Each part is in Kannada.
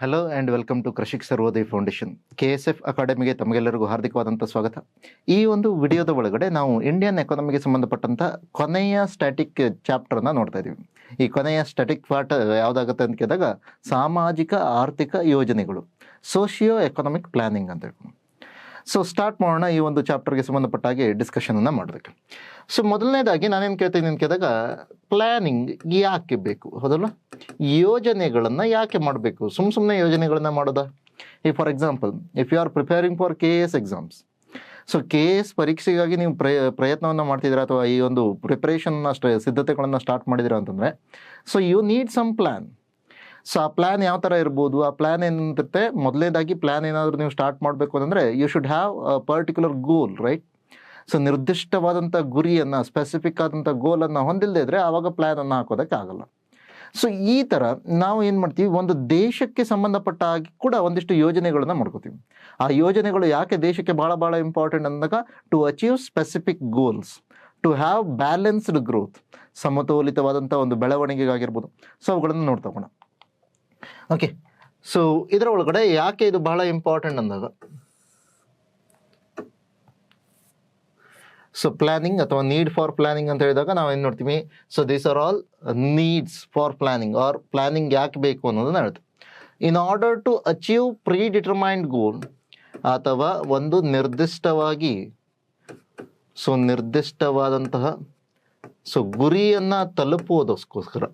Hello and welcome to Krishik Sarvodaya foundation KSF ಅಕಾಡೆಮಿಗೆ ತಮಗೆಲ್ಲರಿಗೂ ಹಾರ್ದಿಕವಾದಂಥ ಸ್ವಾಗತ. ಈ ಒಂದು ವಿಡಿಯೋದ ಒಳಗಡೆ ನಾವು ಇಂಡಿಯನ್ ಎಕಾನಮಿಗೆ ಸಂಬಂಧಪಟ್ಟಂಥ ಕೊನೆಯ ಸ್ಟ್ಯಾಟಿಕ್ ಚಾಪ್ಟರ್ನ ನೋಡ್ತಾ ಇದ್ದೀವಿ. ಈ ಕೊನೆಯ ಸ್ಟ್ಯಾಟಿಕ್ ಪಾರ್ಟ್ ಯಾವುದಾಗುತ್ತೆ ಅಂತ ಕೇಳಿದಾಗ ಸಾಮಾಜಿಕ ಆರ್ಥಿಕ ಯೋಜನೆಗಳು, ಸೋಷಿಯೋ ಎಕನಾಮಿಕ್ ಪ್ಲಾನಿಂಗ್ ಅಂತ ಹೇಳಿ. ಸೊ ಸ್ಟಾರ್ಟ್ ಮಾಡೋಣ ಈ ಒಂದು ಚಾಪ್ಟರ್ಗೆ ಸಂಬಂಧಪಟ್ಟ ಹಾಗೆ ಡಿಸ್ಕಷನನ್ನು ಮಾಡೋದಕ್ಕೆ. ಸೊ ಮೊದಲನೇದಾಗಿ ನಾನೇನು ಕೇಳ್ತೀನಿ ಅಂತ ಕೇಳಿದಾಗ ಪ್ಲ್ಯಾನಿಂಗ್ ಯಾಕೆ ಬೇಕು, ಹೌದಲ್ಲ? ಯೋಜನೆಗಳನ್ನು ಯಾಕೆ ಮಾಡಬೇಕು? ಸುಮ್ಮನೆ ಯೋಜನೆಗಳನ್ನು ಮಾಡೋದಾ? ಈ for example if you are preparing for KS exams, so KS ಪರೀಕ್ಷೆಗಾಗಿ ನೀವು ಪ್ರಯತ್ನವನ್ನು ಮಾಡ್ತಿದ್ದೀರಾ ಅಥವಾ ಈ ಒಂದು ಪ್ರಿಪರೇಷನ್ನ ಸಿದ್ಧತೆಗಳನ್ನು ಸ್ಟಾರ್ಟ್ ಮಾಡಿದ್ದೀರಾ ಅಂತಂದರೆ, so you need some plan. So ಆ ಪ್ಲ್ಯಾನ್ ಯಾವ ಥರ ಇರ್ಬೋದು? ಆ ಪ್ಲ್ಯಾನ್ ಏನಿರುತ್ತೆ, ಮೊದಲನೇದಾಗಿ ಪ್ಲ್ಯಾನ್ ಏನಾದರೂ ನೀವು ಸ್ಟಾರ್ಟ್ ಮಾಡಬೇಕು ಅಂತಂದರೆ you should have a particular goal, right? So ನಿರ್ದಿಷ್ಟವಾದಂಥ ಗುರಿಯನ್ನು, ಸ್ಪೆಸಿಫಿಕ್ ಆದಂಥ ಗೋಲನ್ನು ಹೊಂದಿಲ್ಲದೆ ಇದ್ದರೆ ಆವಾಗ ಪ್ಲ್ಯಾನನ್ನು ಹಾಕೋದಕ್ಕೆ ಆಗಲ್ಲ. ಸೊ ಈ ಥರ ನಾವು ಏನು ಮಾಡ್ತೀವಿ, ಒಂದು ದೇಶಕ್ಕೆ ಸಂಬಂಧಪಟ್ಟ ಹಾಗೆ ಕೂಡ ಒಂದಿಷ್ಟು ಯೋಜನೆಗಳನ್ನು ಮಾಡ್ಕೋತೀವಿ. ಆ ಯೋಜನೆಗಳು ಯಾಕೆ ದೇಶಕ್ಕೆ ಭಾಳ ಇಂಪಾರ್ಟೆಂಟ್ ಅಂದಾಗ, to achieve specific goals, to have balanced growth, ಸಮತೋಲಿತವಾದಂಥ ಒಂದು ಬೆಳವಣಿಗೆಗಾಗಿರ್ಬೋದು. ಸೊ ಅವುಗಳನ್ನು ನೋಡ್ತಗೋಣ. ಓಕೆ, ಸೊ ಇದರ ಒಳಗಡೆ ಯಾಕೆ ಇದು ಬಹಳ ಇಂಪಾರ್ಟೆಂಟ್ ಅಂದಾಗ, ಸೊ ಪ್ಲಾನಿಂಗ್ ಅಥವಾ ನೀಡ್ ಫಾರ್ ಪ್ಲಾನಿಂಗ್ ಅಂತ ಹೇಳಿದಾಗ ನಾವೇನು ನೋಡ್ತೀವಿ, so these are all needs for planning or planning ಯಾಕೆ ಬೇಕು ಅನ್ನೋದನ್ನ ಹೇಳ್ತೀವಿ. In order to achieve predetermined goal, ಅಥವಾ ಒಂದು ನಿರ್ದಿಷ್ಟವಾದಂತಹ ಗುರಿಯನ್ನು ತಲುಪುವುದಕ್ಕೋಸ್ಕರ.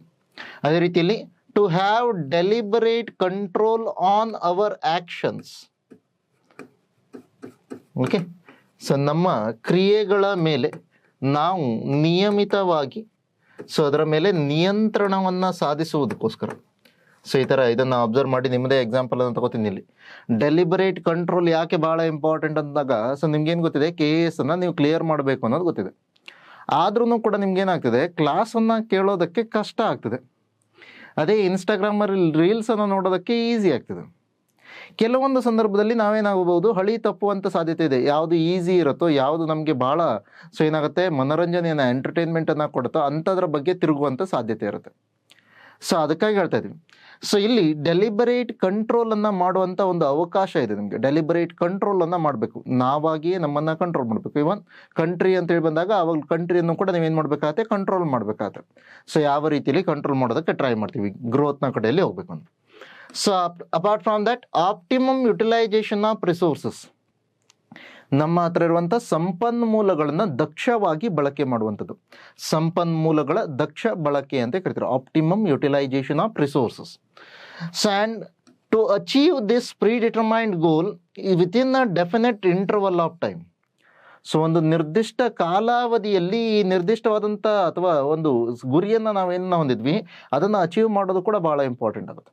ಅದೇ ರೀತಿಯಲ್ಲಿ to have deliberate control on our actions. Okay, so ನಮ್ಮ ಕ್ರಿಯೆಗಳ ಮೇಲೆ ನಾವು ನಿಯಮಿತವಾಗಿ ಅದರ ಮೇಲೆ ನಿಯಂತ್ರಣವನ್ನು ಸಾಧಿಸುವುದಕ್ಕೋಸ್ಕರ. ಸೊ ಈ ಥರ ಇದನ್ನು ಅಬ್ಸರ್ವ್ ಮಾಡಿ ನಿಮ್ಮದೇ ಎಕ್ಸಾಂಪಲ್ ಅನ್ನು ತಗೋತೀನಿ. ಇಲ್ಲಿ ಡೆಲಿಬರೇಟ್ ಕಂಟ್ರೋಲ್ ಯಾಕೆ ಭಾಳ ಇಂಪಾರ್ಟೆಂಟ್ ಅಂದಾಗ, ಸೊ ನಿಮ್ಗೇನು ಗೊತ್ತಿದೆ, KS ಅನ್ನು ನೀವು ಕ್ಲಿಯರ್ ಮಾಡಬೇಕು ಅನ್ನೋದು ಗೊತ್ತಿದೆ. ಆದ್ರೂ ಕೂಡ ನಿಮ್ಗೇನಾಗ್ತದೆ, ಕ್ಲಾಸನ್ನು ಕೇಳೋದಕ್ಕೆ ಕಷ್ಟ ಆಗ್ತದೆ. ಅದೇ ಇನ್ಸ್ಟಾಗ್ರಾಮಲ್ಲಿ ರೀಲ್ಸನ್ನು ನೋಡೋದಕ್ಕೆ ಈಸಿ ಆಗ್ತದೆ. ಕೆಲವೊಂದು ಸಂದರ್ಭದಲ್ಲಿ ನಾವೇನಾಗಬಹುದು, ಹಳಿ ತಪ್ಪುವಂಥ ಸಾಧ್ಯತೆ ಇದೆ. ಯಾವುದು ಈಸಿ ಇರುತ್ತೋ, ಯಾವುದು ನಮಗೆ ಭಾಳ ಏನಾಗುತ್ತೆ, ಮನೋರಂಜನೆಯನ್ನು, ಎಂಟರ್ಟೈನ್ಮೆಂಟನ್ನು ಕೊಡುತ್ತೋ ಅಂಥದ್ರ ಬಗ್ಗೆ ತಿರುಗುವಂಥ ಸಾಧ್ಯತೆ ಇರುತ್ತೆ. ಸೊ ಅದಕ್ಕಾಗಿ ಹೇಳ್ತಾ ಇದ್ದೀವಿ. ಸೊ ಇಲ್ಲಿ ಡೆಲಿಬರೇಟ್ ಕಂಟ್ರೋಲನ್ನು ಮಾಡುವಂಥ ಒಂದು ಅವಕಾಶ ಇದೆ ನಿಮಗೆ. ಡೆಲಿಬರೇಟ್ ಕಂಟ್ರೋಲನ್ನು ಮಾಡಬೇಕು, ನಾವಾಗಿಯೇ ನಮ್ಮನ್ನು ಕಂಟ್ರೋಲ್ ಮಾಡಬೇಕು. ಇವನ್ ಕಂಟ್ರಿ ಅಂತೇಳಿ ಬಂದಾಗ ಅವಾಗ ಕಂಟ್ರಿಯನ್ನು ಕೂಡ ನೀವೇನು ಮಾಡಬೇಕಾಗತ್ತೆ, ಕಂಟ್ರೋಲ್ ಮಾಡಬೇಕಾಗತ್ತೆ. ಸೊ ಯಾವ ರೀತಿಯಲ್ಲಿ ಕಂಟ್ರೋಲ್ ಮಾಡೋದಕ್ಕೆ ಟ್ರೈ ಮಾಡ್ತೀವಿ, ಗ್ರೋತ್ನ ಕಡೆಯಲ್ಲಿ ಹೋಗ್ಬೇಕು ಅಂತ. So apart from that, optimum utilisation of resources, ನಮ್ಮ ಹತ್ರ ಇರುವಂಥ ಸಂಪನ್ಮೂಲಗಳನ್ನು ದಕ್ಷವಾಗಿ ಬಳಕೆ ಮಾಡುವಂಥದ್ದು. ಸಂಪನ್ಮೂಲಗಳ ದಕ್ಷ ಬಳಕೆ ಅಂತ ಕರಿತಾರೆ, optimum utilisation of resources. So and to achieve this predetermined goal within a definite interval of time. So ಒಂದು ನಿರ್ದಿಷ್ಟ ಕಾಲಾವಧಿಯಲ್ಲಿ ಈ ನಿರ್ದಿಷ್ಟವಾದಂಥ ಅಥವಾ ಒಂದು ಗುರಿಯನ್ನು ನಾವೇನು ಹೊಂದಿದ್ವಿ ಅದನ್ನು ಅಚೀವ್ ಮಾಡೋದು ಕೂಡ ಭಾಳ ಇಂಪಾರ್ಟೆಂಟ್ ಆಗುತ್ತೆ.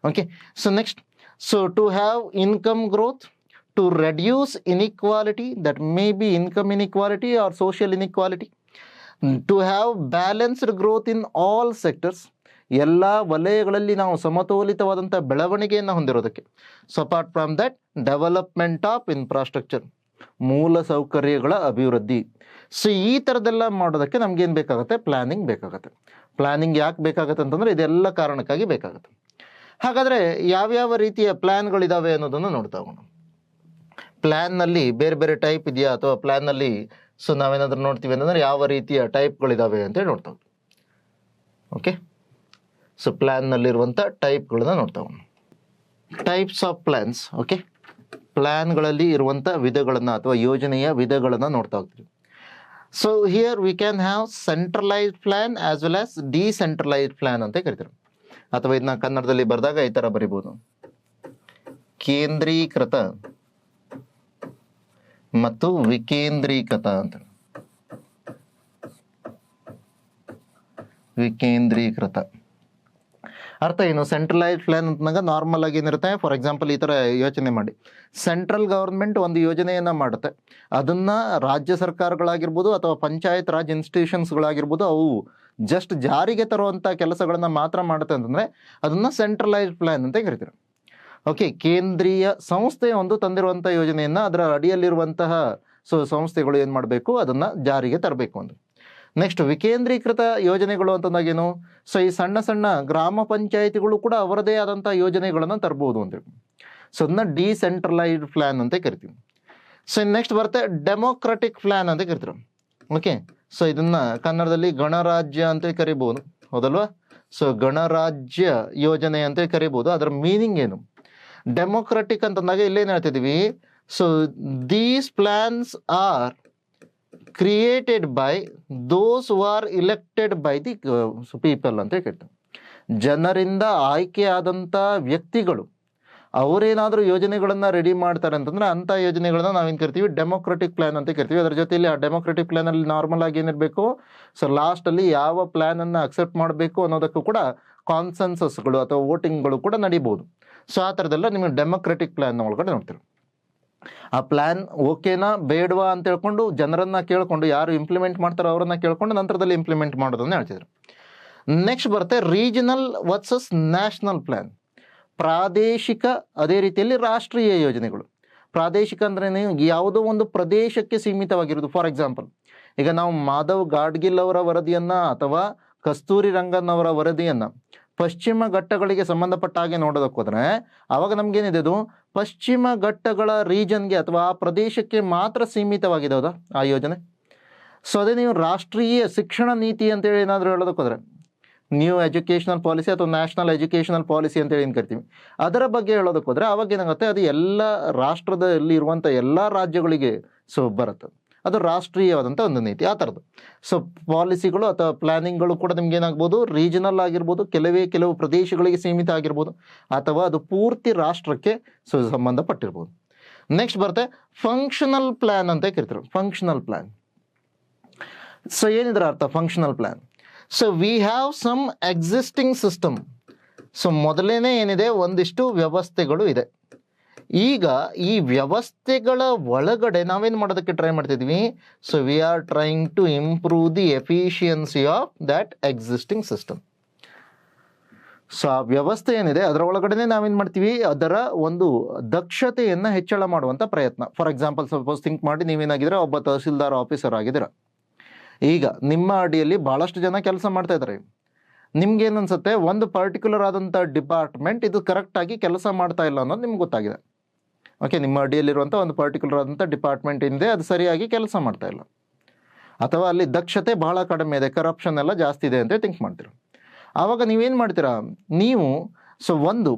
Okay, so next, so to have income growth, to reduce inequality, that may be income inequality or social inequality, to have balanced growth in all sectors, ಎಲ್ಲ ವಲಯಗಳಲ್ಲಿ ನಾವು ಸಮತೋಲಿತವಾದಂಥ ಬೆಳವಣಿಗೆಯನ್ನು ಹೊಂದಿರೋದಕ್ಕೆ. So apart from that, development of infrastructure, ಮೂಲ ಸೌಕರ್ಯಗಳ ಅಭಿವೃದ್ಧಿ. ಸೊ ಈ ಥರದ್ದೆಲ್ಲ ಮಾಡೋದಕ್ಕೆ ನಮಗೇನು ಬೇಕಾಗುತ್ತೆ, ಪ್ಲ್ಯಾನಿಂಗ್ ಬೇಕಾಗುತ್ತೆ. ಪ್ಲ್ಯಾನಿಂಗ್ ಯಾಕೆ ಬೇಕಾಗುತ್ತೆ ಅಂತಂದರೆ ಇದೆಲ್ಲ ಕಾರಣಕ್ಕಾಗಿ ಬೇಕಾಗುತ್ತೆ. ಹಾಗಾದರೆ ಯಾವ್ಯಾವ ರೀತಿಯ ಪ್ಲ್ಯಾನ್ಗಳಿದ್ದಾವೆ ಅನ್ನೋದನ್ನು ನೋಡ್ತಾ ಹೋಗೋಣ. ಪ್ಲ್ಯಾನ್ನಲ್ಲಿ ಬೇರೆ ಬೇರೆ ಟೈಪ್ ಇದೆಯಾ, ಅಥವಾ ಪ್ಲ್ಯಾನ್ನಲ್ಲಿ ಸೊ ನಾವೇನಾದ್ರೂ ನೋಡ್ತೀವಿ ಅಂತಂದರೆ ಯಾವ ರೀತಿಯ ಟೈಪ್ಗಳಿದ್ದಾವೆ ಅಂತೇಳಿ ನೋಡ್ತಾ ಹೋಗಿ. ಓಕೆ, ಸೊ ಪ್ಲ್ಯಾನ್ನಲ್ಲಿರುವಂಥ ಟೈಪ್ಗಳನ್ನ ನೋಡ್ತಾ ಹೋಗೋಣ. Types of plans. ಓಕೆ, ಪ್ಲ್ಯಾನ್ಗಳಲ್ಲಿ ಇರುವಂಥ ವಿಧಗಳನ್ನು ಅಥವಾ ಯೋಜನೆಯ ವಿಧಗಳನ್ನು ನೋಡ್ತಾ ಹೋಗ್ತೀವಿ. So here we can have centralised plan as well as decentralised plan ಅಂತ ಕರಿತಾರೆ. ಅಥವಾ ಇದನ್ನ ಕನ್ನಡದಲ್ಲಿ ಬರೆದಾಗ ಈ ಥರ ಬರಿಬೋದು, ಕೇಂದ್ರೀಕೃತ ಮತ್ತು ವಿಕೇಂದ್ರೀಕೃತ ಅಂತ. ವಿಕೇಂದ್ರೀಕೃತ ಅರ್ಥ ಏನು? ಸೆಂಟ್ರಲೈಸ್ಡ್ ಪ್ಲ್ಯಾನ್ ಅಂತಂದಾಗ ನಾರ್ಮಲ್ ಆಗಿ ಏನಿರುತ್ತೆ, ಫಾರ್ ಎಕ್ಸಾಂಪಲ್ ಈ ಥರ ಯೋಚನೆ ಮಾಡಿ, ಸೆಂಟ್ರಲ್ ಗವರ್ಮೆಂಟ್ ಒಂದು ಯೋಜನೆಯನ್ನು ಮಾಡುತ್ತೆ, ಅದನ್ನು ರಾಜ್ಯ ಸರ್ಕಾರಗಳಾಗಿರ್ಬೋದು ಅಥವಾ ಪಂಚಾಯತ್ ರಾಜ್ ಇನ್ಸ್ಟಿಟ್ಯೂಷನ್ಸ್ಗಳಾಗಿರ್ಬೋದು ಅವು ಜಸ್ಟ್ ಜಾರಿಗೆ ತರುವಂಥ ಕೆಲಸಗಳನ್ನು ಮಾತ್ರ ಮಾಡುತ್ತೆ ಅಂತಂದರೆ ಅದನ್ನು ಸೆಂಟ್ರಲೈಸ್ಡ್ ಪ್ಲ್ಯಾನ್ ಅಂತ ಕರಿತೀರ. ಓಕೆ, ಕೇಂದ್ರೀಯ ಸಂಸ್ಥೆ ಒಂದು ತಂದಿರುವಂಥ ಯೋಜನೆಯನ್ನು ಅದರ ಅಡಿಯಲ್ಲಿರುವಂತಹ ಸಂಸ್ಥೆಗಳು ಏನು ಮಾಡಬೇಕು, ಅದನ್ನು ಜಾರಿಗೆ ತರಬೇಕು ಅಂತ. ನೆಕ್ಸ್ಟ್ ವಿಕೇಂದ್ರೀಕೃತ ಯೋಜನೆಗಳು ಅಂತಂದಾಗೇನು, ಸೊ ಈ ಸಣ್ಣ ಸಣ್ಣ ಗ್ರಾಮ ಪಂಚಾಯಿತಿಗಳು ಕೂಡ ಅವರದೇ ಆದಂಥ ಯೋಜನೆಗಳನ್ನು ತರ್ಬೋದು ಅಂತೇಳಿ. ಸೊ ಅದನ್ನ ಡಿಸೆಂಟ್ರಲೈಸ್ಡ್ ಪ್ಲಾನ್ ಅಂತ ಕರಿತೀವಿ. ಸೊ ನೆಕ್ಸ್ಟ್ ಬರುತ್ತೆ ಡೆಮೋಕ್ರೆಟಿಕ್ ಪ್ಲಾನ್ ಅಂತ ಕರಿತೀವಿ. ಓಕೆ, ಸೊ ಇದನ್ನ ಕನ್ನಡದಲ್ಲಿ ಗಣರಾಜ್ಯ ಅಂತ ಕರಿಬೋದು, ಹೌದಲ್ವಾ? ಸೊ ಗಣರಾಜ್ಯ ಯೋಜನೆ ಅಂತ ಕರಿಬೋದು. ಅದರ ಮೀನಿಂಗ್ ಏನು? ಡೆಮೋಕ್ರೆಟಿಕ್ ಅಂತಂದಾಗ ಇಲ್ಲೇನು ಹೇಳ್ತಿದ್ದೀವಿ, so these plans are created by those who are elected by the people ಅಂತ ಹೇಳ್ತೀವಿ. ಜನರಿಂದ ಆಯ್ಕೆಯಾದಂಥ ವ್ಯಕ್ತಿಗಳು ಅವರೇನಾದರೂ ಯೋಜನೆಗಳನ್ನು ರೆಡಿ ಮಾಡ್ತಾರೆ ಅಂತಂದ್ರೆ ಅಂಥ ಯೋಜನೆಗಳನ್ನ ನಾವೇನು ಕರಿತೀವಿ, ಡೆಮೋಕ್ರೆಟಿಕ್ ಪ್ಲಾನ್ ಅಂತ ಕರಿತೀವಿ. ಅದರ ಜೊತೆಯಲ್ಲಿ ಆ ಡೆಮೋಕ್ರೆಟಿಕ್ ಪ್ಲಾನಲ್ಲಿ ನಾರ್ಮಲ್ ಆಗಿ ಏನಿರಬೇಕು, ಸೊ ಲಾಸ್ಟಲ್ಲಿ ಯಾವ ಪ್ಲಾನನ್ನು ಅಕ್ಸೆಪ್ಟ್ ಮಾಡಬೇಕು ಅನ್ನೋದಕ್ಕೂ ಕೂಡ ಕಾನ್ಸೆನ್ಸಸ್ಗಳು ಅಥವಾ ವೋಟಿಂಗ್ಗಳು ಕೂಡ ನಡೀಬೋದು. ಸೊ ಆ ಥರದ್ದೆಲ್ಲ ನಿಮಗೆ ಡೆಮೋಕ್ರೆಟಿಕ್ ಪ್ಲಾನ್ ಒಳಗಡೆ ನೋಡ್ತೀವಿ. ಆ ಪ್ಲಾನ್ ಓಕೆನಾ ಬೇಡವಾ ಅಂತ ಹೇಳ್ಕೊಂಡು ಜನರನ್ನ ಕೇಳ್ಕೊಂಡು, ಯಾರು ಇಂಪ್ಲಿಮೆಂಟ್ ಮಾಡ್ತಾರೋ ಅವರನ್ನ ಕೇಳ್ಕೊಂಡು ನಂತರದಲ್ಲಿ ಇಂಪ್ಲಿಮೆಂಟ್ ಮಾಡೋದನ್ನ ಹೇಳ್ತಿದ್ರು. ನೆಕ್ಸ್ಟ್ ಬರುತ್ತೆ ರೀಜನಲ್ ವರ್ಸಸ್ ನ್ಯಾಷನಲ್ ಪ್ಲಾನ್, ಪ್ರಾದೇಶಿಕ ಅದೇ ರೀತಿಯಲ್ಲಿ ರಾಷ್ಟ್ರೀಯ ಯೋಜನೆಗಳು. ಪ್ರಾದೇಶಿಕ ಅಂದ್ರೆ ಯಾವುದೋ ಒಂದು ಪ್ರದೇಶಕ್ಕೆ ಸೀಮಿತವಾಗಿರೋದು. ಫಾರ್ ಎಕ್ಸಾಂಪಲ್, ಈಗ ನಾವು ಮಾಧವ್ ಗಾಡ್ಗಿಲ್ ಅವರ ವರದಿಯನ್ನ ಅಥವಾ ಕಸ್ತೂರಿ ರಂಗನ್ ಅವರ ವರದಿಯನ್ನ ಪಶ್ಚಿಮ ಘಟ್ಟಗಳಿಗೆ ಸಂಬಂಧಪಟ್ಟ ಹಾಗೆ ನೋಡೋದಕ್ಕೆ ಹೋದ್ರೆ ಅವಾಗ ನಮ್ಗೇನಿದೆ, ಅದು ಪಶ್ಚಿಮ ಘಟ್ಟಗಳ ರೀಜನ್ಗೆ ಅಥವಾ ಆ ಪ್ರದೇಶಕ್ಕೆ ಮಾತ್ರ ಸೀಮಿತವಾಗಿದೆ, ಹೌದಾ ಆ ಯೋಜನೆ? ಸೊ ಅದೇ ನೀವು ರಾಷ್ಟ್ರೀಯ ಶಿಕ್ಷಣ ನೀತಿ ಅಂತೇಳಿ ಏನಾದರೂ ಹೇಳೋದಕ್ಕೆ ಹೋದ್ರೆ, ನ್ಯೂ ಎಜುಕೇಷನಲ್ ಪಾಲಿಸಿ ಅಥವಾ ನ್ಯಾಷನಲ್ ಎಜುಕೇಷನಲ್ ಪಾಲಿಸಿ ಅಂತೇಳಿ ಏನು ಕರಿತೀವಿ, ಅದರ ಬಗ್ಗೆ ಹೇಳೋದಕ್ಕೆ ಹೋದ್ರೆ ಅವಾಗ ಏನಾಗುತ್ತೆ, ಅದು ಎಲ್ಲ ರಾಷ್ಟ್ರದಲ್ಲಿ ಇರುವಂಥ ಎಲ್ಲ ರಾಜ್ಯಗಳಿಗೆ ಸೊ ಬರುತ್ತೆ. ಅದು ರಾಷ್ಟ್ರೀಯವಾದಂಥ ಒಂದು ನೀತಿ, ಆ ಥರದ್ದು. ಸೊ ಪಾಲಿಸಿಗಳು ಅಥವಾ ಪ್ಲಾನಿಂಗ್ಗಳು ಕೂಡ ನಿಮ್ಗೆ ಏನಾಗ್ಬೋದು, ರೀಜನಲ್ ಆಗಿರ್ಬೋದು, ಕೆಲವು ಪ್ರದೇಶಗಳಿಗೆ ಸೀಮಿತ ಆಗಿರ್ಬೋದು, ಅಥವಾ ಅದು ಪೂರ್ತಿ ರಾಷ್ಟ್ರಕ್ಕೆ ಸೊ ಸಂಬಂಧಪಟ್ಟಿರ್ಬೋದು. ನೆಕ್ಸ್ಟ್ ಬರುತ್ತೆ ಫಂಕ್ಷನಲ್ ಪ್ಲಾನ್ ಅಂತ ಕರಿತಾರೆ. ಫಂಕ್ಷನಲ್ ಪ್ಲಾನ್, ಸೊ ಏನಿದ್ರ ಅರ್ಥ functional plan? So we have some existing system. So ಮೊದಲೇನೆ ಏನಿದೆ, ಒಂದಿಷ್ಟು ವ್ಯವಸ್ಥೆಗಳು ಇದೆ. ಈಗ ಈ ವ್ಯವಸ್ಥೆಗಳ ಒಳಗಡೆ ನಾವೇನು ಮಾಡೋದಕ್ಕೆ ಟ್ರೈ ಮಾಡ್ತಿದ್ವಿ, so we are trying to improve the efficiency of that existing system. So ಆ ವ್ಯವಸ್ಥೆ ಏನಿದೆ ಅದರ ಒಳಗಡೆ ನಾವೇನು ಮಾಡ್ತೀವಿ, ಅದರ ಒಂದು ದಕ್ಷತೆಯನ್ನು ಹೆಚ್ಚಳ ಮಾಡುವಂಥ ಪ್ರಯತ್ನ. ಫಾರ್ ಎಕ್ಸಾಂಪಲ್, ಸಪೋಸ್ ಥಿಂಕ್ ಮಾಡಿ, ನೀವೇನಾಗಿದ್ರೆ ಒಬ್ಬ ತಹಸೀಲ್ದಾರ್ ಆಫೀಸರ್ ಆಗಿದ್ದೀರ. ಈಗ ನಿಮ್ಮ ಅಡಿಯಲ್ಲಿ ಭಾಳಷ್ಟು ಜನ ಕೆಲಸ ಮಾಡ್ತಾ ಇದ್ದಾರೆ. ನಿಮ್ಗೇನು ಅನ್ಸುತ್ತೆ, ಒಂದು ಪರ್ಟಿಕ್ಯುಲರ್ ಆದಂಥ ಡಿಪಾರ್ಟ್ಮೆಂಟ್ ಇದು ಕರೆಕ್ಟಾಗಿ ಕೆಲಸ ಮಾಡ್ತಾ ಇಲ್ಲ ಅನ್ನೋದು ನಿಮ್ಗೆ ಗೊತ್ತಾಗಿದೆ. ಓಕೆ, ನಿಮ್ಮ ಅಡಿಯಲ್ಲಿರುವಂಥ ಒಂದು ಪರ್ಟಿಕ್ಯುಲರ್ ಆದಂಥ ಡಿಪಾರ್ಟ್ಮೆಂಟ್ ಏನಿದೆ ಅದು ಸರಿಯಾಗಿ ಕೆಲಸ ಮಾಡ್ತಾ ಇಲ್ಲ, ಅಥವಾ ಅಲ್ಲಿ ದಕ್ಷತೆ ಬಹಳ ಕಡಿಮೆ ಇದೆ, ಕರಪ್ಷನ್ ಎಲ್ಲ ಜಾಸ್ತಿ ಇದೆ ಅಂತ ಥಿಂಕ್ ಮಾಡ್ತೀರ. ಆವಾಗ ನೀವೇನು ಮಾಡ್ತೀರಾ, ನೀವು ಸೊ ಒಂದು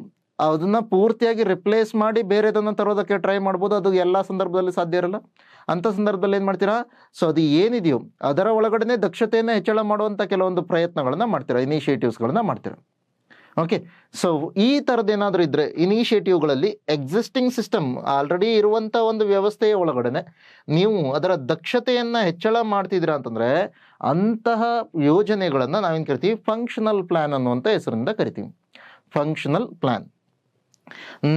ಅದನ್ನು ಪೂರ್ತಿಯಾಗಿ ರಿಪ್ಲೇಸ್ ಮಾಡಿ ಬೇರೆದನ್ನು ತರೋದಕ್ಕೆ ಟ್ರೈ ಮಾಡ್ಬೋದು. ಅದು ಎಲ್ಲ ಸಂದರ್ಭದಲ್ಲಿ ಸಾಧ್ಯ ಇರಲ್ಲ. ಅಂಥ ಸಂದರ್ಭದಲ್ಲಿ ಏನು ಮಾಡ್ತೀರಾ, ಸೊ ಅದು ಏನಿದೆಯೋ ಅದರ ಒಳಗಡೆ ದಕ್ಷತೆಯನ್ನು ಹೆಚ್ಚಳ ಮಾಡುವಂಥ ಕೆಲವೊಂದು ಪ್ರಯತ್ನಗಳನ್ನು ಮಾಡ್ತೀರಾ, ಇನಿಷಿಯೇಟಿವ್ಸ್ಗಳನ್ನ ಮಾಡ್ತೀರಾ. ಓಕೆ, ಸೊ ಈ ಥರದ್ದು ಏನಾದರೂ ಇದ್ದರೆ ಇನಿಷಿಯೇಟಿವ್ಗಳಲ್ಲಿ ಎಕ್ಸಿಸ್ಟಿಂಗ್ ಸಿಸ್ಟಮ್ ಆಲ್ರೆಡಿ ಇರುವಂಥ ಒಂದು ವ್ಯವಸ್ಥೆಯ ಒಳಗಡೆ ನೀವು ಅದರ ದಕ್ಷತೆಯನ್ನು ಹೆಚ್ಚಳ ಮಾಡ್ತಿದ್ದೀರಾ ಅಂತಂದರೆ ಅಂತಹ ಯೋಜನೆಗಳನ್ನು ನಾವೇನು ಕರಿತೀವಿ, ಫಂಕ್ಷನಲ್ ಪ್ಲ್ಯಾನ್ ಅನ್ನುವಂಥ ಹೆಸರಿಂದ ಕರಿತೀವಿ, ಫಂಕ್ಷನಲ್ ಪ್ಲ್ಯಾನ್.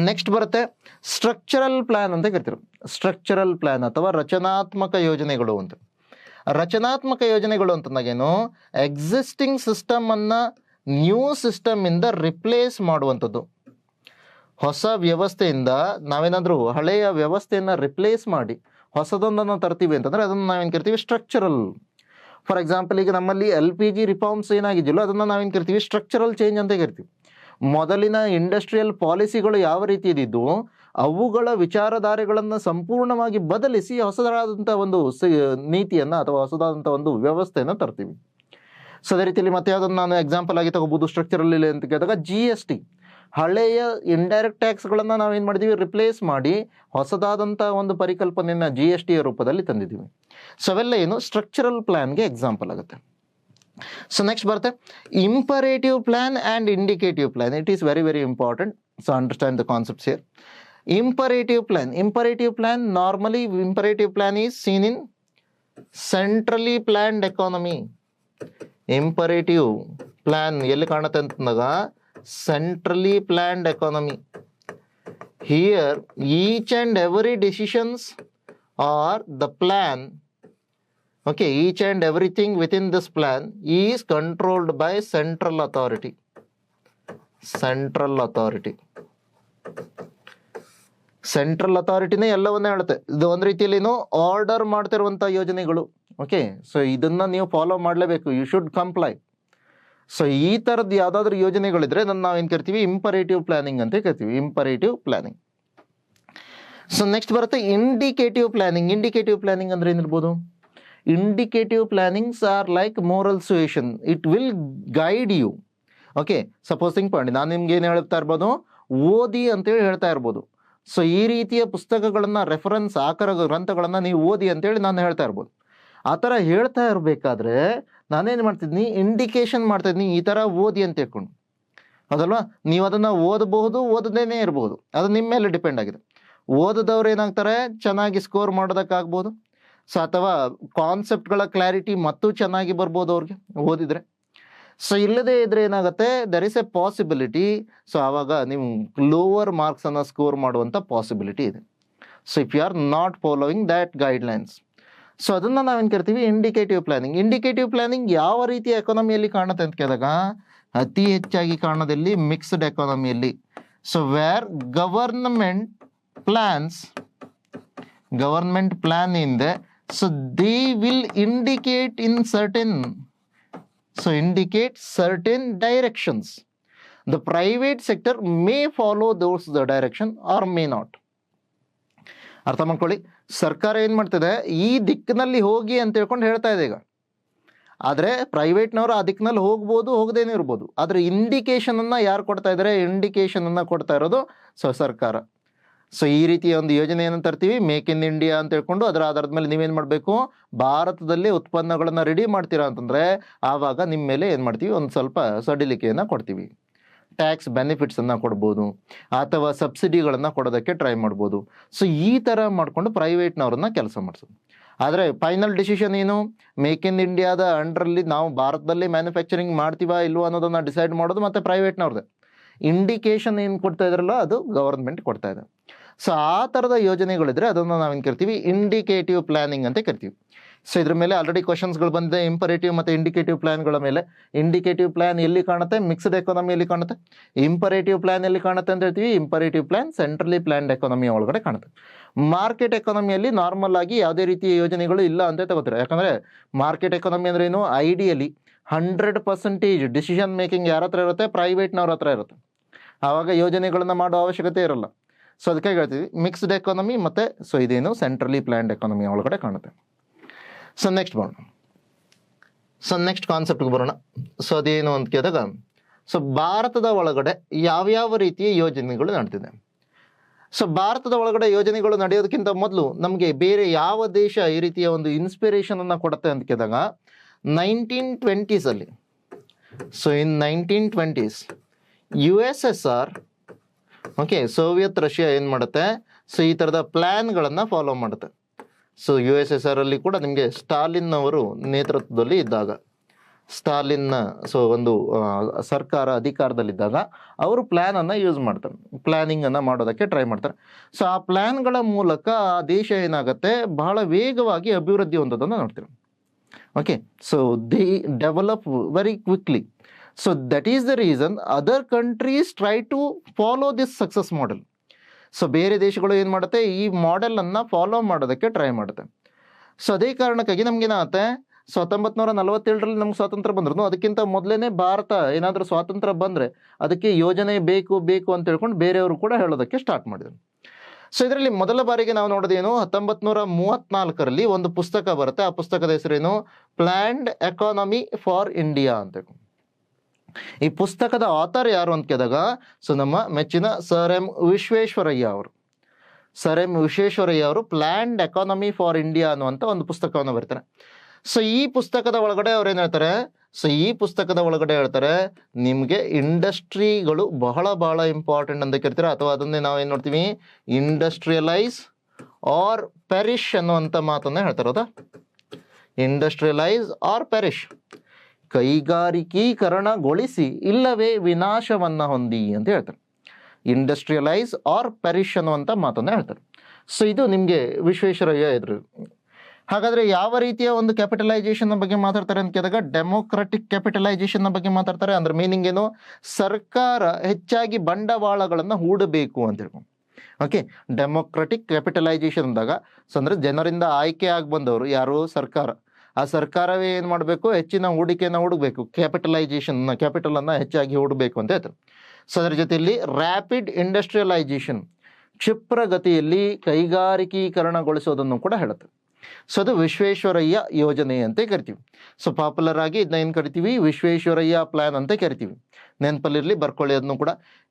ನೆಕ್ಸ್ಟ್ ಬರುತ್ತೆ ಸ್ಟ್ರಕ್ಚರಲ್ ಪ್ಲಾನ್ ಅಂತ ಕರಿತೀವಿ. ಸ್ಟ್ರಕ್ಚರಲ್ ಪ್ಲಾನ್ ಅಥವಾ ರಚನಾತ್ಮಕ ಯೋಜನೆಗಳು ಅಂತ. ರಚನಾತ್ಮಕ ಯೋಜನೆಗಳು ಅಂತಂದಾಗೇನು, ಎಕ್ಸಿಸ್ಟಿಂಗ್ ಸಿಸ್ಟಮ್ ಅನ್ನ ನ್ಯೂ ಸಿಸ್ಟಮ್ ಇಂದ ರಿಪ್ಲೇಸ್ ಮಾಡುವಂಥದ್ದು. ಹೊಸ ವ್ಯವಸ್ಥೆಯಿಂದ ನಾವೇನಾದರೂ ಹಳೆಯ ವ್ಯವಸ್ಥೆಯನ್ನು ರಿಪ್ಲೇಸ್ ಮಾಡಿ ಹೊಸದೊಂದನ್ನು ತರ್ತೀವಿ ಅಂತಂದ್ರೆ ಅದನ್ನು ನಾವೇನು ಕರಿತೀವಿ, ಸ್ಟ್ರಕ್ಚರಲ್. ಫಾರ್ ಎಕ್ಸಾಂಪಲ್, ಈಗ ನಮ್ಮಲ್ಲಿ LPG ರಿಫಾರ್ಮ್ಸ್ ಏನಾಗಿದ್ದಿಲ್ಲೋ ಅದನ್ನು ನಾವೇನು ಕರಿತೀವಿ, ಸ್ಟ್ರಕ್ಚರಲ್ ಚೇಂಜ್ ಅಂತ ಕರಿತೀವಿ. ಮೊದಲಿನ ಇಂಡಸ್ಟ್ರಿಯಲ್ ಪಾಲಿಸಿಗಳು ಯಾವ ರೀತಿ ಇದ್ದಿದ್ದು ಅವುಗಳ ವಿಚಾರಧಾರೆಗಳನ್ನು ಸಂಪೂರ್ಣವಾಗಿ ಬದಲಿಸಿ ಹೊಸದಾದಂಥ ಒಂದು ನೀತಿಯನ್ನು ಅಥವಾ ಹೊಸದಾದಂಥ ಒಂದು ವ್ಯವಸ್ಥೆಯನ್ನು ತರ್ತೀವಿ. ಸೊ ಅದೇ ರೀತಿಯಲ್ಲಿ ಮತ್ತೆ ಯಾವುದನ್ನು ನಾನು ಎಕ್ಸಾಂಪಲ್ ಆಗಿ ತಗೋಬಹುದು ಸ್ಟ್ರಕ್ಚರಲ್ ಅಂತ ಕೇಳಿದಾಗ GST, ಹಳೆಯ ಇಂಡೈರೆಕ್ಟ್ ಟ್ಯಾಕ್ಸ್ಗಳನ್ನು ನಾವೇನು ಮಾಡಿದ್ದೀವಿ, ರಿಪ್ಲೇಸ್ ಮಾಡಿ ಹೊಸದಾದಂಥ ಒಂದು ಪರಿಕಲ್ಪನೆಯನ್ನು GST ರೂಪದಲ್ಲಿ ತಂದಿದ್ದೀವಿ. ಸೊ ಅವೆಲ್ಲ ಏನು ಸ್ಟ್ರಕ್ಚರಲ್ ಪ್ಲಾನ್ಗೆ ಎಕ್ಸಾಂಪಲ್ ಆಗುತ್ತೆ. ಸೊ ನೆಕ್ಸ್ಟ್ ಬರುತ್ತೆ imperative plan and indicative plan. It is very important, so understand the concepts here. Imperative plan, normally imperative plan is seen in centrally planned economy. Imperative plan ಎಲ್ಲಿ ಕಾಣುತ್ತೆ ಅಂತಂದಾಗ centrally planned economy. Here each and every decisions or the plan, okay, each and everything within this plan is controlled by central authority. Central ಅಥಾರಿಟಿನೇ ಎಲ್ಲವನ್ನೇ ಹೇಳುತ್ತೆ. ಇದು ಒಂದು ರೀತಿಯಲ್ಲಿ ಆರ್ಡರ್ ಮಾಡ್ತಿರುವಂಥ ಯೋಜನೆಗಳು. ಓಕೆ, ಸೊ ಇದನ್ನು ನೀವು ಫಾಲೋ ಮಾಡಲೇಬೇಕು, ಯು ಶುಡ್ ಕಂಪ್ಲೈ. ಸೊ ಈ ಥರದ್ದು ಯಾವುದಾದ್ರೂ ಯೋಜನೆಗಳಿದ್ರೆ ನಾವೇನು ಕರಿತೀವಿ, ಇಂಪರೇಟಿವ್ ಪ್ಲಾನಿಂಗ್ ಅಂತ ಕರಿತೀವಿ, ಇಂಪರೇಟಿವ್ ಪ್ಲಾನಿಂಗ್. ಸೊ ನೆಕ್ಸ್ಟ್ ಬರುತ್ತೆ ಇಂಡಿಕೇಟಿವ್ ಪ್ಲಾನಿಂಗ್. ಇಂಡಿಕೇಟಿವ್ ಪ್ಲಾನಿಂಗ್ ಅಂದರೆ ಏನಿರ್ಬೋದು? Indicative plannings are like moral suasion, it will guide you. Okay, supposing point ನಾನು ನಿಮ್ಗೆ ಏನು ಹೇಳ್ತಾ ಇರ್ಬೋದು, ಓದಿ ಅಂತೇಳಿ ಹೇಳ್ತಾ ಇರ್ಬೋದು. ಸೊ ಈ ರೀತಿಯ ಪುಸ್ತಕಗಳನ್ನು, ರೆಫರೆನ್ಸ್ ಆಕರ ಗ್ರಂಥಗಳನ್ನು ನೀವು ಓದಿ ಅಂತೇಳಿ ನಾನು ಹೇಳ್ತಾ ಇರ್ಬೋದು. ಆ ಥರ ಹೇಳ್ತಾ ಇರಬೇಕಾದ್ರೆ ನಾನೇನು ಮಾಡ್ತಿದ್ನಿ, ಇಂಡಿಕೇಶನ್ ಮಾಡ್ತಾಯಿದ್ನಿ, ಈ ಥರ ಓದಿ ಅಂತ ಹೇಳ್ಕೊಂಡು. ಹೌದಲ್ವಾ? ನೀವು ಅದನ್ನು ಓದಬಹುದು, ಓದದೇನೆ ಇರ್ಬೋದು, ಅದು ನಿಮ್ಮ ಮೇಲೆ ಡಿಪೆಂಡ್ ಆಗಿದೆ. ಓದಿದವ್ರು ಏನಾಗ್ತಾರೆ, ಚೆನ್ನಾಗಿ ಸ್ಕೋರ್ ಮಾಡೋದಕ್ಕಾಗ್ಬೋದು. ಸೊ ಅಥವಾ ಕಾನ್ಸೆಪ್ಟ್ಗಳ ಕ್ಲಾರಿಟಿ ಮತ್ತೂ ಚೆನ್ನಾಗಿ ಬರ್ಬೋದು ಅವ್ರಿಗೆ ಓದಿದರೆ. ಸೊ ಇಲ್ಲದೇ ಇದ್ರೆ ಏನಾಗುತ್ತೆ, there is a possibility, so ಆವಾಗ ನೀವು ಲೋವರ್ ಮಾರ್ಕ್ಸನ್ನು ಸ್ಕೋರ್ ಮಾಡುವಂಥ ಪಾಸಿಬಿಲಿಟಿ ಇದೆ. So if you are not following that guidelines. So ಅದನ್ನು ನಾವೇನು ಕರಿತೀವಿ, ಇಂಡಿಕೇಟಿವ್ ಪ್ಲಾನಿಂಗ್. ಇಂಡಿಕೇಟಿವ್ ಪ್ಲಾನಿಂಗ್ ಯಾವ ರೀತಿಯ ಎಕಾನಮಿಯಲ್ಲಿ ಕಾಣುತ್ತೆ ಅಂತ ಕೇಳಿದಾಗ, ಅತಿ ಹೆಚ್ಚಾಗಿ ಕಾಣೋದಲ್ಲಿ ಮಿಕ್ಸ್ಡ್ ಎಕಾನಮಿಯಲ್ಲಿ. ಸೊ ವೇರ್ ಗವರ್ನಮೆಂಟ್ ಪ್ಲಾನ್ ಇದೆ, so they will indicate in certain, so indicate certain directions. The private sector may follow those the direction or may not. ಅರ್ಥ ಮಾಡ್ಕೊಳ್ಳಿ, ಸರ್ಕಾರ ಏನು ಮಾಡ್ತಿದೆ, ಈ ದಿಕ್ಕಿನಲ್ಲಿ ಹೋಗಿ ಅಂತ ಹೇಳ್ಕೊಂಡು ಹೇಳ್ತಾ ಇದೆ ಈಗ. ಆದರೆ ಪ್ರೈವೇಟ್ನವರು ಆ ದಿಕ್ಕಿನಲ್ಲಿ ಹೋಗ್ಬೋದು, ಹೋಗದೇನೆ ಇರ್ಬೋದು. ಆದರೆ ಇಂಡಿಕೇಶನನ್ನು ಯಾರು ಕೊಡ್ತಾ ಇದ್ದಾರೆ, ಇಂಡಿಕೇಶನನ್ನು ಕೊಡ್ತಾ ಇರೋದು ಸರ್ಕಾರ. ಸೊ ಈ ರೀತಿಯ ಒಂದು ಯೋಜನೆ ಏನಂತ ತರ್ತೀವಿ, ಮೇಕ್ ಇನ್ ಇಂಡಿಯಾ ಅಂತ ಹೇಳ್ಕೊಂಡು, ಅದರ ಆಧಾರದ ಮೇಲೆ ನೀವೇನು ಮಾಡಬೇಕು, ಭಾರತದಲ್ಲಿ ಉತ್ಪನ್ನಗಳನ್ನು ರೆಡಿ ಮಾಡ್ತೀರಾ ಅಂತಂದರೆ ಆವಾಗ ನಿಮ್ಮ ಮೇಲೆ ಏನು ಮಾಡ್ತೀವಿ, ಒಂದು ಸ್ವಲ್ಪ ಸಡಿಲಿಕೆಯನ್ನು ಕೊಡ್ತೀವಿ. ಟ್ಯಾಕ್ಸ್ ಬೆನಿಫಿಟ್ಸನ್ನು ಕೊಡ್ಬೋದು, ಅಥವಾ ಸಬ್ಸಿಡಿಗಳನ್ನು ಕೊಡೋದಕ್ಕೆ ಟ್ರೈ ಮಾಡ್ಬೋದು. ಸೊ ಈ ಥರ ಮಾಡಿಕೊಂಡು ಪ್ರೈವೇಟ್ನವ್ರನ್ನ ಕೆಲಸ ಮಾಡಿಸೋದು. ಆದರೆ ಫೈನಲ್ ಡಿಸಿಷನ್ ಏನು, ಮೇಕ್ ಇನ್ ಇಂಡಿಯಾದ ಅಂಡರಲ್ಲಿ ನಾವು ಭಾರತದಲ್ಲಿ ಮ್ಯಾನುಫ್ಯಾಕ್ಚರಿಂಗ್ ಮಾಡ್ತೀವಾ ಇಲ್ವೋ ಅನ್ನೋದನ್ನು ಡಿಸೈಡ್ ಮಾಡೋದು ಮತ್ತು ಪ್ರೈವೇಟ್ನವ್ರದ್ದೇ. ಇಂಡಿಕೇಶನ್ ಏನು ಕೊಡ್ತಾ ಇದ್ರಲ್ಲ ಅದು ಗವರ್ಮೆಂಟ್ ಕೊಡ್ತಾ ಇದೆ. ಸೊ ಆ ಥರದ ಯೋಜನೆಗಳಿದ್ರೆ ಅದನ್ನು ನಾವೇನು ಕರಿತೀವಿ, ಇಂಡಿಕೇಟಿವ್ ಪ್ಲಾನಿಂಗ್ ಅಂತ ಕರಿತೀವಿ. ಸೊ ಇದ್ರ ಮೇಲೆ ಆಲ್ರೆಡಿ ಕ್ವಶನ್ಸ್ಗಳು ಬಂದಿದೆ, ಇಂಪರೇಟಿವ್ ಮತ್ತು ಇಂಡಿಕೇಟಿವ್ ಪ್ಲಾನ್ಗಳ ಮೇಲೆ. ಇಂಡಿಕೇಟಿವ್ ಪ್ಲಾನ್ ಎಲ್ಲಿ ಕಾಣುತ್ತೆ, ಮಿಕ್ಸ್ಡ್ ಎಕಾನಮಿಯಲ್ಲಿ ಕಾಣುತ್ತೆ. ಇಂಪರೇಟಿವ್ ಪ್ಲಾನ್ ಎಲ್ಲಿ ಕಾಣುತ್ತೆ ಅಂತ ಹೇಳ್ತೀವಿ, imperative plan centrally planned economy ಒಳಗಡೆ ಕಾಣುತ್ತೆ. ಮಾರ್ಕೆಟ್ ಎಕಾನಮಿಯಲ್ಲಿ ನಾರ್ಮಲ್ ಆಗಿ ಯಾವುದೇ ರೀತಿಯ ಯೋಜನೆಗಳು ಇಲ್ಲ ಅಂತ ತಗೋತಾರೆ. ಯಾಕಂದರೆ ಮಾರ್ಕೆಟ್ ಎಕಾನಮಿ ಅಂದ್ರೆ ಏನು, ಐಡಿಯಲಿ 100% ಡಿಸಿಷನ್ ಮೇಕಿಂಗ್ ಯಾರ ಹತ್ರ ಇರುತ್ತೆ, ಪ್ರೈವೇಟ್ನವ್ರ ಹತ್ರ ಇರುತ್ತೆ. ಆವಾಗ ಯೋಜನೆಗಳನ್ನು ಮಾಡೋ ಅವಶ್ಯಕತೆ ಇರಲ್ಲ. ಸೊ ಅದಕ್ಕೆ ಹೇಳ್ತೀವಿ ಮಿಕ್ಸ್ಡ್ ಎಕಾನಮಿ ಮತ್ತು ಸೊ ಇದೇನು ಸೆಂಟ್ರಲಿ ಪ್ಲಾನ್ಡ್ ಎಕಾನಮಿ ಒಳಗಡೆ ಕಾಣುತ್ತೆ. ಸೊ ನೆಕ್ಸ್ಟ್ ಬರೋಣ, ಸೊ ನೆಕ್ಸ್ಟ್ ಕಾನ್ಸೆಪ್ಟ್ಗೆ ಬರೋಣ. ಸೊ ಅದೇನು ಅಂತ ಕೇಳಿದಾಗ, ಸೊ ಭಾರತದ ಒಳಗಡೆ ಯಾವ್ಯಾವ ರೀತಿಯ ಯೋಜನೆಗಳು ನಡ್ತಿದೆ. ಸೊ ಭಾರತದ ಒಳಗಡೆ ಯೋಜನೆಗಳು ನಡೆಯೋದಕ್ಕಿಂತ ಮೊದಲು ನಮಗೆ ಬೇರೆ ಯಾವ ದೇಶ ಈ ರೀತಿಯ ಒಂದು ಇನ್ಸ್ಪಿರೇಷನನ್ನು ಕೊಡುತ್ತೆ ಅಂತ ಕೇಳಿದಾಗ, 1920s ಅಲ್ಲಿ, so in 1920s USSR, okay, Soviet Russia ಏನು ಮಾಡುತ್ತೆ, ಸೊ ಈ ಥರದ ಪ್ಲ್ಯಾನ್ಗಳನ್ನು ಫಾಲೋ ಮಾಡುತ್ತೆ. ಸೊ USSR ಅಲ್ಲಿ ಕೂಡ ನಿಮಗೆ ಸ್ಟಾಲಿನ್ ಅವರು ನೇತೃತ್ವದಲ್ಲಿ ಇದ್ದಾಗ, ಸ್ಟಾಲಿನ್ ಸೊ ಒಂದು ಸರ್ಕಾರ ಅಧಿಕಾರದಲ್ಲಿದ್ದಾಗ ಅವರು ಪ್ಲ್ಯಾನನ್ನು ಯೂಸ್ ಮಾಡ್ತಾರೆ, ಪ್ಲ್ಯಾನಿಂಗನ್ನು ಮಾಡೋದಕ್ಕೆ ಟ್ರೈ ಮಾಡ್ತಾರೆ. ಸೊ ಆ ಪ್ಲ್ಯಾನ್ಗಳ ಮೂಲಕ ಆ ದೇಶ ಏನಾಗುತ್ತೆ, ಬಹಳ ವೇಗವಾಗಿ ಅಭಿವೃದ್ಧಿ ಹೊಂದೋದನ್ನು ನೋಡ್ತೀವಿ. Okay, so they develop very quickly. So that is the reason other countries try to follow this success model. So ಬೇರೆ ದೇಶಗಳು ಏನು ಮಾಡುತ್ತೆ, ಈ ಮಾಡೆಲನ್ನು ಫಾಲೋ ಮಾಡೋದಕ್ಕೆ ಟ್ರೈ ಮಾಡುತ್ತೆ. ಸೊ ಅದೇ ಕಾರಣಕ್ಕಾಗಿ ನಮಗೇನಾಗುತ್ತೆ, 1947ರಲ್ಲಿ ನಮ್ಗೆ ಸ್ವಾತಂತ್ರ್ಯ ಬಂದ್ರು, ಅದಕ್ಕಿಂತ ಮೊದಲೇ ಭಾರತ ಏನಾದರೂ ಸ್ವಾತಂತ್ರ್ಯ ಬಂದರೆ ಅದಕ್ಕೆ ಯೋಜನೆ ಬೇಕು ಬೇಕು ಅಂತ ಹೇಳ್ಕೊಂಡು ಬೇರೆಯವರು ಕೂಡ ಹೇಳೋದಕ್ಕೆ ಸ್ಟಾರ್ಟ್ ಮಾಡಿದರು. ಸೊ ಇದರಲ್ಲಿ ಮೊದಲ ಬಾರಿಗೆ ನಾವು ನೋಡೋದೇನು, 1934ರಲ್ಲಿ ಒಂದು ಪುಸ್ತಕ ಬರುತ್ತೆ. ಆ ಪುಸ್ತಕದ ಹೆಸರೇನು, ಪ್ಲ್ಯಾನ್ಡ್ ಎಕಾನಮಿ ಫಾರ್ ಇಂಡಿಯಾ ಅಂತ. ಈ ಪುಸ್ತಕದ ಆಥರ್ ಯಾರು ಅಂತ ಕೇಳಿದಾಗ, ಸೊ ನಮ್ಮ ಮೆಚ್ಚಿನ ಸರ್ ಎಂ ವಿಶ್ವೇಶ್ವರಯ್ಯ ಅವರು. ಸರ್ ಎಂ ವಿಶ್ವೇಶ್ವರಯ್ಯ ಅವರು ಪ್ಲ್ಯಾನ್ಡ್ ಎಕಾನಮಿ ಫಾರ್ ಇಂಡಿಯಾ ಅನ್ನುವಂಥ ಒಂದು ಪುಸ್ತಕವನ್ನು ಬರ್ತಾರೆ. ಸೊ ಈ ಪುಸ್ತಕದ ಒಳಗಡೆ ಅವ್ರು ಏನು ಹೇಳ್ತಾರೆ, ಸೊ ಈ ಪುಸ್ತಕದ ಒಳಗಡೆ ಹೇಳ್ತಾರೆ, ನಿಮಗೆ ಇಂಡಸ್ಟ್ರಿಗಳು ಬಹಳ ಬಹಳ ಇಂಪಾರ್ಟೆಂಟ್ ಅಂತ ಕರಿತಾರೆ, ಅಥವಾ ಅದನ್ನೇ ನಾವೇನು ನೋಡ್ತೀವಿ, ಇಂಡಸ್ಟ್ರಿಯಲೈಸ್ ಆರ್ ಪೆರಿಶ್ ಅನ್ನುವಂಥ ಮಾತನ್ನು ಹೇಳ್ತಾರೆ. ಹೌದಾ, ಇಂಡಸ್ಟ್ರಿಯಲೈಸ್ ಆರ್ ಪೆರಿಶ್, ಕೈಗಾರಿಕೀಕರಣಗೊಳಿಸಿ ಇಲ್ಲವೇ ವಿನಾಶವನ್ನು ಹೊಂದಿ ಅಂತ ಹೇಳ್ತಾರೆ. ಇಂಡಸ್ಟ್ರಿಯಲೈಸ್ ಆರ್ ಪೆರಿಶ್ ಅನ್ನುವಂಥ ಮಾತನ್ನು ಹೇಳ್ತಾರೆ. ಸೊ ಇದು ನಿಮಗೆ ವಿಶ್ವೇಶ್ವರಯ್ಯ ಎದುರು. ಹಾಗಾದರೆ ಯಾವ ರೀತಿಯ ಒಂದು ಕ್ಯಾಪಿಟಲೈಸೇಷನ್ ಬಗ್ಗೆ ಮಾತಾಡ್ತಾರೆ ಅಂತ ಕೇಳಿದಾಗ, ಡೆಮೋಕ್ರೆಟಿಕ್ ಕ್ಯಾಪಿಟಲೈಸೇಷನ್ ಬಗ್ಗೆ ಮಾತಾಡ್ತಾರೆ. ಅಂದ್ರೆ ಮೀನಿಂಗ್ ಏನು, ಸರ್ಕಾರ ಹೆಚ್ಚಾಗಿ ಬಂಡವಾಳಗಳನ್ನು ಹೂಡಬೇಕು ಅಂತ ಹೇಳ್ಕೊಂಡು. ಓಕೆ, ಡೆಮೋಕ್ರೆಟಿಕ್ ಕ್ಯಾಪಿಟಲೈಸೇಷನ್ ಅಂದಾಗ ಸೊ ಅಂದರೆ ಜನರಿಂದ ಆಯ್ಕೆ ಆಗಿ ಬಂದವರು ಯಾರು, ಸರ್ಕಾರ, ಆ ಸರ್ಕಾರವೇ ಏನು ಮಾಡಬೇಕು, ಹೆಚ್ಚಿನ ಹೂಡಿಕೆಯನ್ನು ಹೂಡಬೇಕು, ಕ್ಯಾಪಿಟಲನ್ನು ಹೆಚ್ಚಾಗಿ ಹೂಡಬೇಕು ಅಂತ ಹೇಳ್ತಾರೆ. ಸೊ ಅದರ ಜೊತೆಯಲ್ಲಿ ರ್ಯಾಪಿಡ್ ಇಂಡಸ್ಟ್ರಿಯಲೈಜೇಷನ್, ಕ್ಷಿಪ್ರಗತಿಯಲ್ಲಿ ಕೈಗಾರಿಕೀಕರಣಗೊಳಿಸೋದನ್ನು ಕೂಡ ಹೇಳುತ್ತೆ. ಸೊ ಅದು ವಿಶ್ವೇಶ್ವರಯ್ಯ ಯೋಜನೆ ಅಂತ ಕರಿತೀವಿ. ಸೊ ಪಾಪ್ಯುಲರ್ ಆಗಿ ಇದನ್ನ ಏನು ಕರಿತೀವಿ, ವಿಶ್ವೇಶ್ವರಯ್ಯ ಪ್ಲ್ಯಾನ್ ಅಂತ ಕರಿತೀವಿ. ನೆನಪಲ್ಲಿರಲಿ, ಬರ್ಕೊಳ್ಳಿ ಅದನ್ನು ಕೂಡ.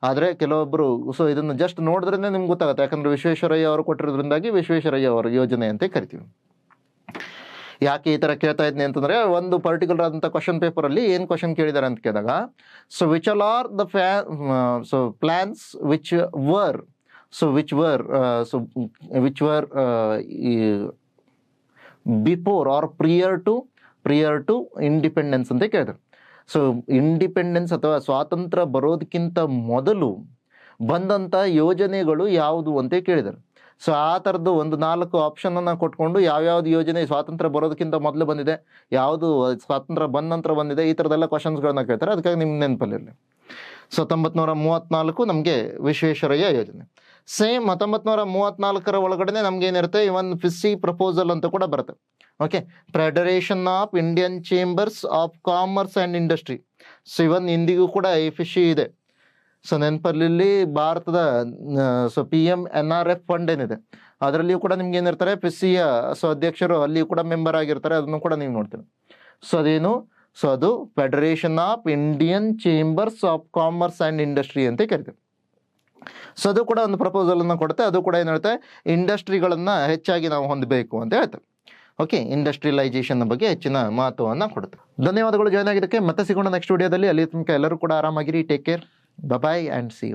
ಆದರೆ ಕೆಲವೊಬ್ಬರು ಸೊ ಇದನ್ನು ಜಸ್ಟ್ ನೋಡಿದ್ರೇ ನಿಮ್ಗೆ ಗೊತ್ತಾಗುತ್ತೆ, ಯಾಕಂದರೆ ವಿಶ್ವೇಶ್ವರಯ್ಯ ಅವರು ಕೊಟ್ಟಿರೋದ್ರಿಂದಾಗಿ ವಿಶ್ವೇಶ್ವರಯ್ಯ ಅವರ ಯೋಜನೆ ಅಂತ ಕರಿತೀವಿ. ಯಾಕೆ ಈ ಥರ ಕೇಳ್ತಾ ಇದ್ದೀನಿ ಅಂತಂದರೆ, ಒಂದು ಪರ್ಟಿಕ್ಯುಲರ್ ಆದಂಥ ಕ್ವಶನ್ ಪೇಪರಲ್ಲಿ ಏನು ಕ್ವಶನ್ ಕೇಳಿದ್ದಾರೆ ಅಂತ ಕೇಳಿದಾಗ, so which all are the plans which were before or prior to independence ಅಂತ ಕೇಳಿದ್ರು. ಸೊ ಇಂಡಿಪೆಂಡೆನ್ಸ್ ಅಥವಾ ಸ್ವಾತಂತ್ರ್ಯ ಬರೋದಕ್ಕಿಂತ ಮೊದಲು ಬಂದಂಥ ಯೋಜನೆಗಳು ಯಾವುದು ಅಂತ ಕೇಳಿದರು. ಸೊ ಆ ಥರದ್ದು ಒಂದು 4 ಆಪ್ಷನನ್ನು ಕೊಟ್ಕೊಂಡು ಯಾವ್ಯಾವ್ದು ಯೋಜನೆ ಸ್ವಾತಂತ್ರ್ಯ ಬರೋದಕ್ಕಿಂತ ಮೊದಲು ಬಂದಿದೆ, ಯಾವುದು ಸ್ವಾತಂತ್ರ್ಯ ಬಂದ ನಂತರ ಬಂದಿದೆ, ಈ ಥರದ್ದೆಲ್ಲ ಕ್ವಶನ್ಸ್ಗಳನ್ನ ಕೇಳ್ತಾರೆ. ಅದಕ್ಕಾಗಿ ನಿಮ್ಮ ನೆನಪಲ್ಲಿರಲಿ. ಸೊ 1934 ನಮಗೆ ವಿಶ್ವೇಶ್ವರಯ್ಯ ಯೋಜನೆ. ಸೇಮ್ 1934 ಒಳಗಡೆ ನಮ್ಗೆ ಏನಿರುತ್ತೆ, ಇವನ್ ಫಿಸ್ಸಿ ಪ್ರಪೋಸಲ್ ಅಂತ ಕೂಡ ಬರುತ್ತೆ. Okay, federation of Indian chambers of commerce and industry. So ಇವನ್ ಇಂದಿಗೂ ಕೂಡ ಈ ಫಿಶಿ ಇದೆ. ಸೊ ನೆನಪಲ್ಲಿ ಭಾರತದ PMNRF ಫಂಡ್ ಏನಿದೆ ಅದರಲ್ಲಿಯೂ ಕೂಡ ನಿಮ್ಗೆ ಏನಿರ್ತಾರೆ, ಫಿಸ್ಸಿಯ ಅಧ್ಯಕ್ಷರು ಅಲ್ಲಿಯೂ ಕೂಡ ಮೆಂಬರ್ ಆಗಿರ್ತಾರೆ. ಅದನ್ನು ಕೂಡ ನೀವು ನೋಡ್ತೀವಿ. ಸೊ ಅದೇನು, ಸೊ ಅದು federation of Indian chambers of commerce and industry ಅಂತ ಕರಿತೀವಿ. ಸೊ ಅದು ಕೂಡ ಒಂದು ಪ್ರಪೋಸಲನ್ನು ಕೊಡುತ್ತೆ. ಅದು ಕೂಡ ಏನು ಹೇಳುತ್ತೆ, ಇಂಡಸ್ಟ್ರಿಗಳನ್ನು ಹೆಚ್ಚಾಗಿ ನಾವು ಹೊಂದಬೇಕು ಅಂತ ಹೇಳ್ತೇವೆ. ಓಕೆ, ಇಂಡಸ್ಟ್ರಿಯಲೈಜೇಷನ್ ಬಗ್ಗೆ ಹೆಚ್ಚಿನ ಮಹತ್ವವನ್ನು ಕೊಡುತ್ತೆ. ಧನ್ಯವಾದಗಳು ಜಾಯ್ನ್ ಆಗಿದ್ದಕ್ಕೆ. ಮತ್ತೆ ಸಿಗೋಣ ನೆಕ್ಸ್ಟ್ ವಿಡಿಯೋದಲ್ಲಿ. ಅಲ್ಲಿ ತನಕ ಎಲ್ಲರೂ ಕೂಡ ಆರಾಮಾಗಿರಿ. Take care. Bye and see you.